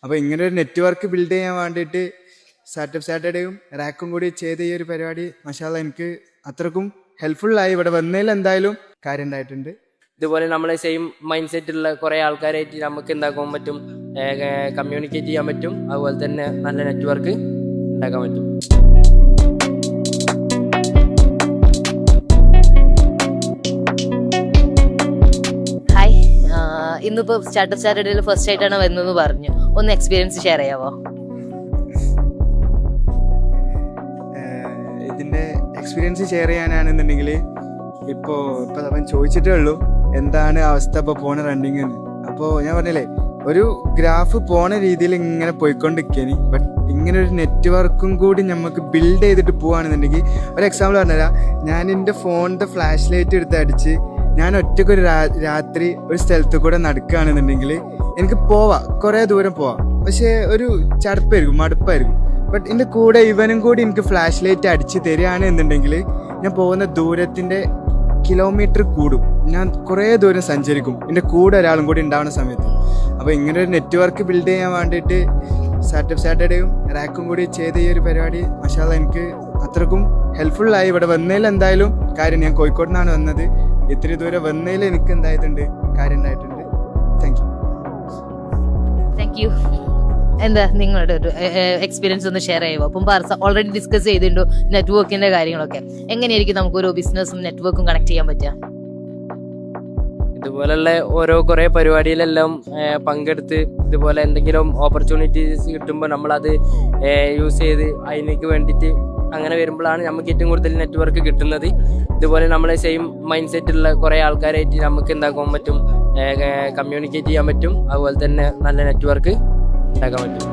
അപ്പോൾ ഇങ്ങനെ ഒരു നെറ്റ്വർക്ക് ബിൽഡ് ചെയ്യാൻ വേണ്ടിയിട്ട് സ്റ്റാർട്ടപ്പ് സാറ്റർഡേയും റാക്കും കൂടി ചെയ്ത ഈ ഒരു പരിപാടി മാഷാഅല്ലാ എനിക്ക് അത്രക്കും ഹെൽപ്ഫുള്ളായി. ഇവിടെ വന്നതിൽ എന്തായാലും കാര്യം ഉണ്ടായിട്ടുണ്ട്. ഇതുപോലെ നമ്മളെ സെയിം മൈൻഡ് സെറ്റുള്ള കുറേ ആൾക്കാരായിട്ട് നമുക്ക് എന്താക്കാൻ പറ്റും, കമ്മ്യൂണിക്കേറ്റ് ചെയ്യാൻ പറ്റും. അതുപോലെ തന്നെ നല്ല നെറ്റ്വർക്ക് ഉണ്ടാക്കാൻ പറ്റും. ഹായ്, ഇന്നിപ്പോൾ സ്റ്റാർട്ടപ്പ് സാറ്റർഡേയിൽ ഫസ്റ്റ് ആയിട്ടാണ് വരുന്നതെന്ന് പറഞ്ഞു. ഒന്ന് എക്സ്പീരിയൻസ് ഷെയർ ചെയ്യാമോ? ഇതിൻ്റെ എക്സ്പീരിയൻസ് ഷെയർ ചെയ്യാനാണെന്നുണ്ടെങ്കിൽ ഇപ്പോൾ അവൻ ചോദിച്ചിട്ടേ ഉള്ളൂ എന്താണ് അവസ്ഥ ഇപ്പോൾ പോണ റണ്ണിങ് എന്ന്. അപ്പോൾ ഞാൻ പറഞ്ഞില്ലേ, ഒരു ഗ്രാഫ് പോണ രീതിയിൽ ഇങ്ങനെ പോയിക്കൊണ്ടിരിക്കുകയാണ്. ബട്ട് ഇങ്ങനെ ഒരു നെറ്റ്വർക്കും കൂടി നമുക്ക് ബിൽഡ് ചെയ്തിട്ട് പോവുകയാണെന്നുണ്ടെങ്കിൽ, ഒരു എക്സാമ്പിൾ പറഞ്ഞുതരാം. ഞാൻ എൻ്റെ ഫോണിൻ്റെ ഫ്ലാഷ് ലൈറ്റ് എടുത്ത് അടിച്ച് ഞാൻ ഒറ്റയ്ക്കൊരു രാത്രി ഒരു സ്ഥലത്ത് കൂടെ നടക്കുകയാണെന്നുണ്ടെങ്കിൽ എനിക്ക് പോവാം, കുറേ ദൂരം പോവാം. പക്ഷേ ഒരു ചടപ്പായിരിക്കും, മടുപ്പായിരിക്കും. ബട്ട് എൻ്റെ കൂടെ ഇവനും കൂടി എനിക്ക് ഫ്ലാഷ് ലൈറ്റ് അടിച്ച് തരികയാണ് എന്നുണ്ടെങ്കിൽ ഞാൻ പോകുന്ന ദൂരത്തിൻ്റെ കിലോമീറ്റർ കൂടും, ഞാൻ കുറേ ദൂരം സഞ്ചരിക്കും എൻ്റെ കൂടെ ഒരാളും കൂടി ഉണ്ടാവുന്ന സമയത്ത്. അപ്പോൾ ഇങ്ങനെ ഒരു നെറ്റ്വർക്ക് ബിൽഡ് ചെയ്യാൻ വേണ്ടിയിട്ട് സ്റ്റാർട്ടപ്പ് സാറ്റർഡേയും റാക്കും കൂടി ചെയ്ത ഈ ഒരു പരിപാടി മാഷാഅല്ലാ എനിക്ക് അത്രക്കും ഹെൽപ്ഫുള്ളായി. ഇവിടെ വന്നതിൽ എന്തായാലും കാര്യം, ഞാൻ കോഴിക്കോട് നിന്നാണ് വന്നത്, ഇത്തിരി ദൂരം വന്നതിൽ എനിക്ക് എന്തായിട്ടുണ്ട്, കാര്യം ഉണ്ടായിട്ടുണ്ട്. Thank you. എന്താ നിങ്ങളുടെ ഒരു എക്സ്പീരിയൻസ് ഒന്ന് ഷെയർ ചെയ്യുമോ? അപ്പം ഓൾറെഡി ഡിസ്കസ് ചെയ്തിട്ടുണ്ടോ നെറ്റ്വർക്കിന്റെ കാര്യങ്ങളൊക്കെ? എങ്ങനെയായിരിക്കും നമുക്കൊരു ബിസിനസ്സും നെറ്റ്വർക്കും കണക്ട് ചെയ്യാൻ പറ്റുക? ഇതുപോലുള്ള കുറേ പരിപാടിയിലെല്ലാം പങ്കെടുത്ത് ഇതുപോലെ എന്തെങ്കിലും ഓപ്പർച്യൂണിറ്റീസ് കിട്ടുമ്പോൾ നമ്മളത് യൂസ് ചെയ്ത് അതിലേക്ക് വേണ്ടിയിട്ട് അങ്ങനെ വരുമ്പോഴാണ് നമുക്ക് ഏറ്റവും കൂടുതൽ നെറ്റ്വർക്ക് കിട്ടുന്നത്. ഇതുപോലെ നമ്മളെ സെയിം മൈൻഡ് സെറ്റുള്ള കുറേ ആൾക്കാരായിട്ട് നമുക്ക് എന്താക്കാൻ പറ്റും, കമ്മ്യൂണിക്കേറ്റ് ചെയ്യാൻ പറ്റും. അതുപോലെ തന്നെ നല്ല നെറ്റ്വർക്ക് ഉണ്ടാക്കാൻ പറ്റും.